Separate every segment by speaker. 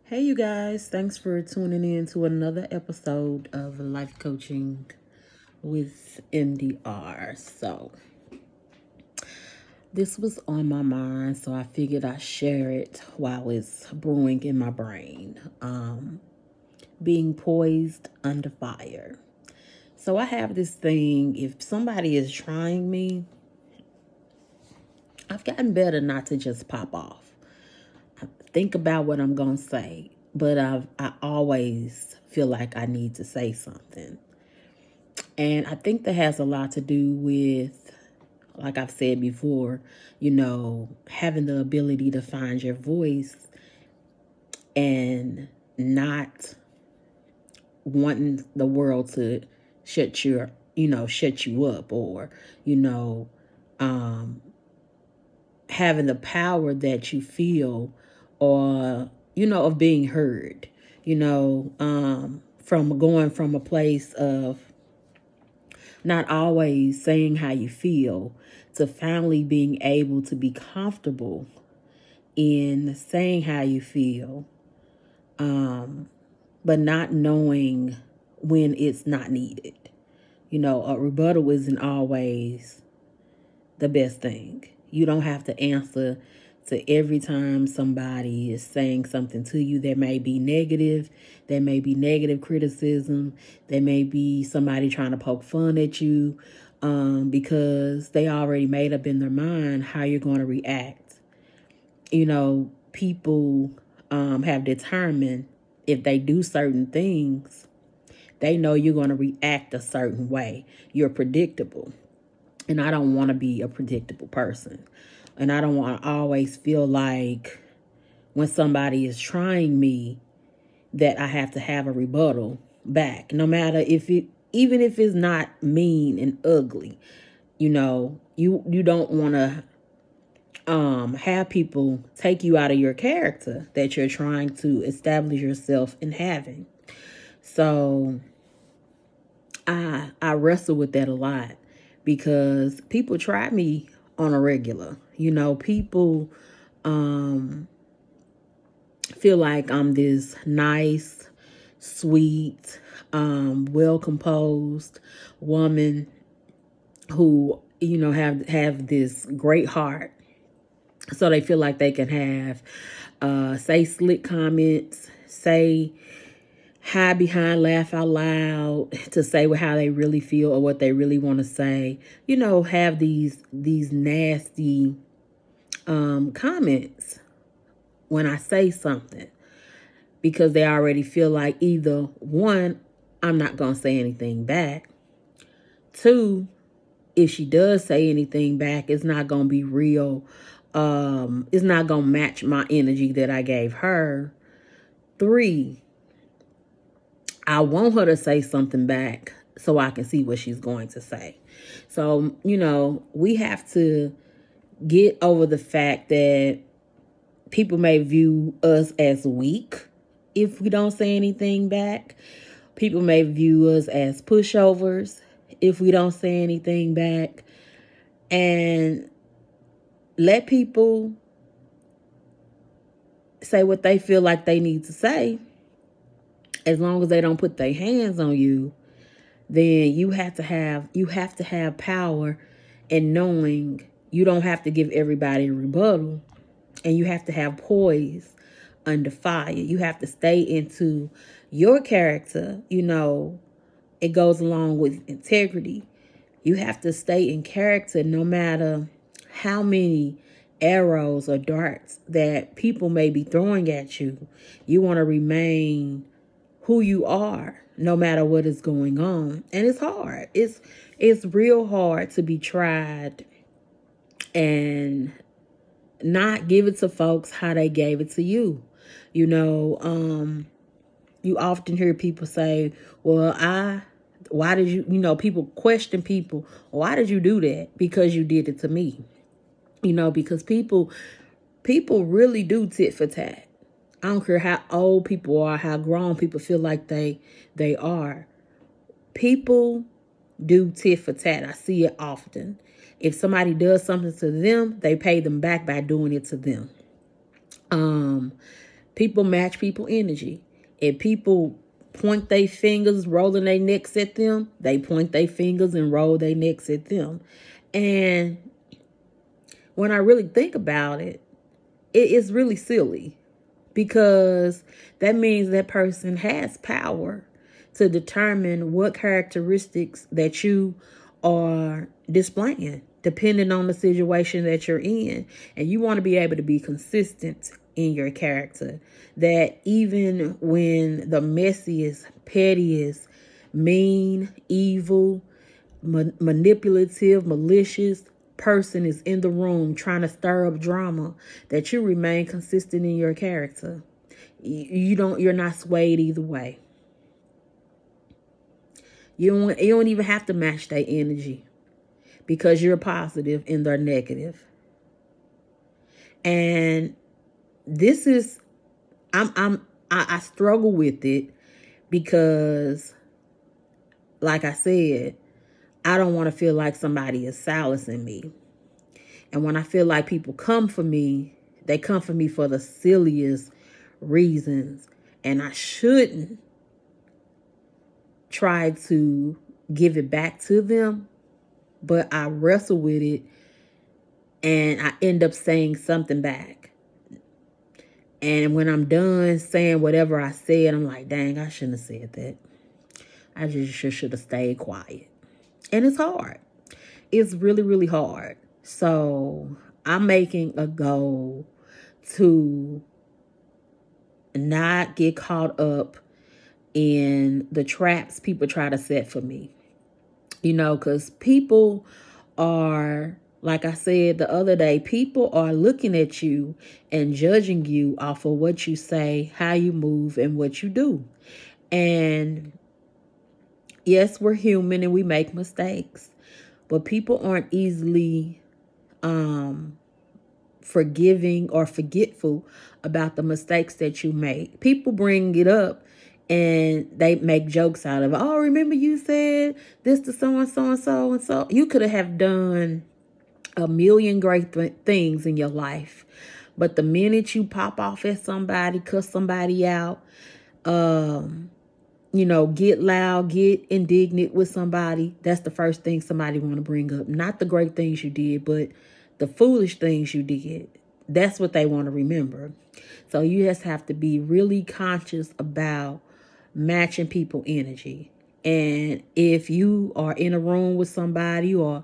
Speaker 1: Hey, you guys, thanks for tuning in to another episode of Life Coaching with MDR. This was on my mind, so I figured I'd share it while it's brewing in my brain. Being poised under fire. So, I have this thing, if somebody is trying me, I've gotten better not to just pop off. Think about what I'm going to say, but I always feel like I need to say something. And I think that has a lot to do with, like I've said before, having the ability to find your voice and not wanting the world to shut you up, or, you know, um, having the power that you feel, or, of being heard, from going from a place of not always saying how you feel to finally being able to be comfortable in saying how you feel, but not knowing when it's not needed. A rebuttal isn't always the best thing. You don't have to answer to every time somebody is saying something to you. There may be negative, there may be negative criticism, there may be somebody trying to poke fun at you, because they already made up in their mind how you're going to react. People have determined if they do certain things, they know you're going to react a certain way. You're predictable. And I don't want to be a predictable person. And I don't want to always feel like when somebody is trying me that I have to have a rebuttal back. No matter even if it's not mean and ugly. You don't want to have people take you out of your character that you're trying to establish yourself in having. So I wrestle with that a lot because people try me on a regular. People feel like I'm this nice, sweet, well composed woman who, have this great heart. So they feel like they can have say slick comments, say hide behind, laugh out loud, to say how they really feel or what they really want to say. Have these nasty comments when I say something, because they already feel like either one, I'm not gonna say anything back. Two, if she does say anything back, it's not gonna be real. It's not gonna match my energy that I gave her. Three, I want her to say something back so I can see what she's going to say. So, we have to get over the fact that people may view us as weak if we don't say anything back. People may view us as pushovers if we don't say anything back. And let people say what they feel like they need to say. As long as they don't put their hands on you, then you have to have power in knowing you don't have to give everybody a rebuttal, and you have to have poise under fire. You have to stay into your character. It goes along with integrity. You have to stay in character no matter how many arrows or darts that people may be throwing at you. You want to remain who you are no matter what is going on. And it's hard. It's real hard to be tried and not give it to folks how they gave it to you. You often hear people say, well, why did you, people question people, why did you do that? Because you did it to me. Because people really do tit for tat. I don't care how old people are, how grown people feel like they are. People do tit for tat. I see it often. If somebody does something to them, they pay them back by doing it to them. People match people energy. If people point their fingers, rolling their necks at them, they point their fingers and roll their necks at them. And when I really think about it, it is really silly, because that means that person has power to determine what characteristics that you are displaying, depending on the situation that you're in. And you want to be able to be consistent in your character, that even when the messiest, pettiest, mean, evil, manipulative, malicious person is in the room trying to stir up drama, that you remain consistent in your character. You're not swayed either way. You don't even have to match their energy, because you're positive and they're negative. And this is, I struggle with it, because like I said, I don't want to feel like somebody is silencing me. And when I feel like people come for me, they come for me for the silliest reasons. And I shouldn't try to give it back to them, but I wrestle with it and I end up saying something back. And when I'm done saying whatever I said, I'm like, dang, I shouldn't have said that. I just should have stayed quiet. And it's hard. It's really, really hard. So I'm making a goal to not get caught up in the traps people try to set for me. Because people are, like I said the other day, people are looking at you and judging you off of what you say, how you move, and what you do. And yes, we're human and we make mistakes, but people aren't easily forgiving or forgetful about the mistakes that you make. People bring it up and they make jokes out of it. Oh, remember you said this to so and so and so and so. You could have done a million great things in your life, but the minute you pop off at somebody, cuss somebody out, get loud, get indignant with somebody, that's the first thing somebody want to bring up. Not the great things you did, but the foolish things you did. That's what they want to remember. So you just have to be really conscious about matching people energy. And if you are in a room with somebody, or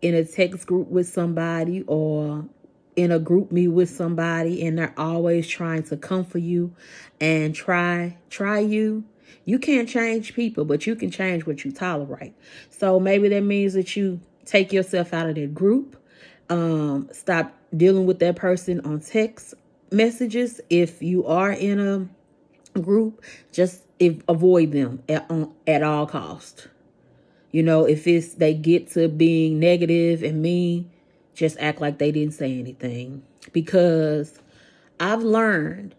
Speaker 1: in a text group with somebody, or in a group meet with somebody, and they're always trying to come for you and try you can't change people, but you can change what you tolerate. So maybe that means that you take yourself out of that group. Stop dealing with that person on text messages. If you are in a group, just avoid them at all cost. If they get to being negative and mean, just act like they didn't say anything. Because I've learned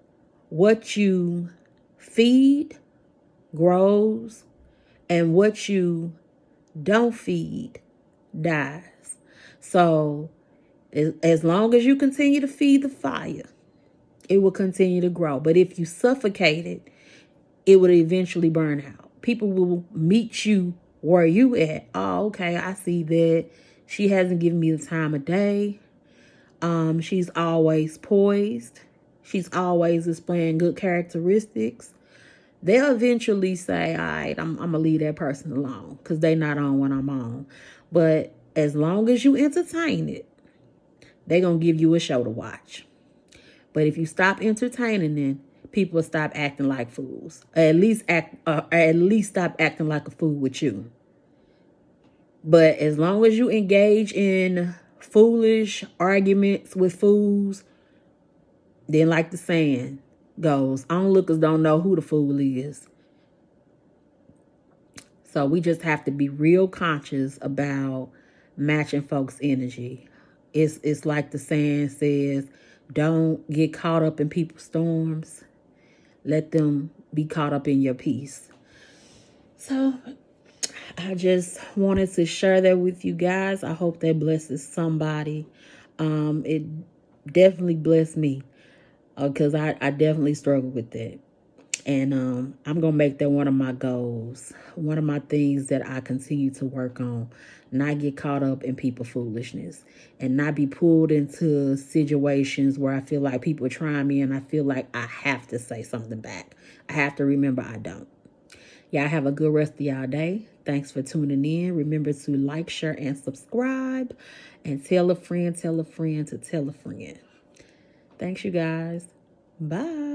Speaker 1: what you feed grows, and what you don't feed dies. So as long as you continue to feed the fire, it will continue to grow. But if you suffocate it, it will eventually burn out. People will meet you where you at. Oh, okay, I see that she hasn't given me the time of day. She's always poised. She's always displaying good characteristics. They'll eventually say, all right, I'm going to leave that person alone, because they're not on when I'm on. But as long as you entertain it, they're going to give you a show to watch. But if you stop entertaining them, people will stop acting like fools. Or at least stop acting like a fool with you. But as long as you engage in foolish arguments with fools, then like the saying goes, onlookers don't know who the fool is. So we just have to be real conscious about matching folks' energy. It's like the saying says, don't get caught up in people's storms. Let them be caught up in your peace. So I just wanted to share that with you guys. I hope that blesses somebody. It definitely blessed me. because I definitely struggle with that. And I'm going to make that one of my goals, one of my things that I continue to work on, not get caught up in people foolishness and not be pulled into situations where I feel like people are trying me and I feel like I have to say something back. I have to remember I don't. Y'all have a good rest of y'all day. Thanks for tuning in. Remember to like, share, and subscribe. And tell a friend to tell a friend. Thanks, you guys. Bye.